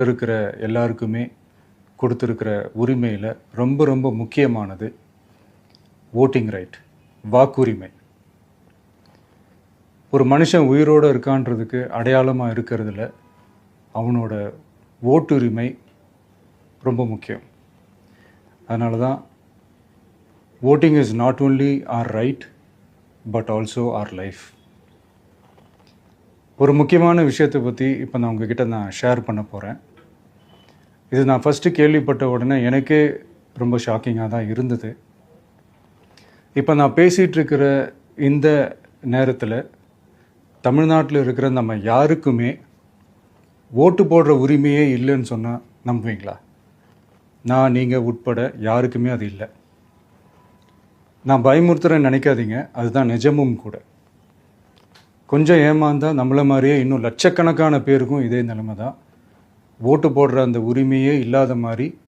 இருக்கிற எல்லாருக்குமே கொடுத்துருக்கிற உரிமையில் ரொம்ப ரொம்ப முக்கியமானது ஓட்டிங் ரைட், வாக்குரிமை. ஒரு மனுஷன் உயிரோடு இருக்கான்றதுக்கு அடையாளமாக இருக்கிறதுல அவனோட ஓட்டுரிமை ரொம்ப முக்கியம். அதனால தான் voting is not only our right but also our life. ஒரு முக்கியமான விஷயத்தை பற்றி இப்போ நான் உங்ககிட்ட ஷேர் பண்ண போகிறேன். இது நான் ஃபஸ்ட்டு கேள்விப்பட்ட உடனே எனக்கே ரொம்ப ஷாக்கிங்காக தான் இருந்தது. இப்போ நான் பேசிகிட்ருக்கிற இந்த நேரத்தில் தமிழ்நாட்டில் இருக்கிற நம்ம யாருக்குமே ஓட்டு போடுற உரிமையே இல்லைன்னு சொன்னால் நம்புவீங்களா? நான் நீங்கள் உட்பட யாருக்குமே அது இல்லை. நான் பயமுறுத்துறேன்னு நினைக்காதீங்க, அதுதான் நிஜமும் கூட. கொஞ்சம் ஏமாந்தால் நம்மளை மாதிரியே இன்னும் லட்சக்கணக்கான பேருக்கும் இதே நிலைமை தான். ஓட்டு போடுற அந்த உரிமையே இல்லாத மாதிரி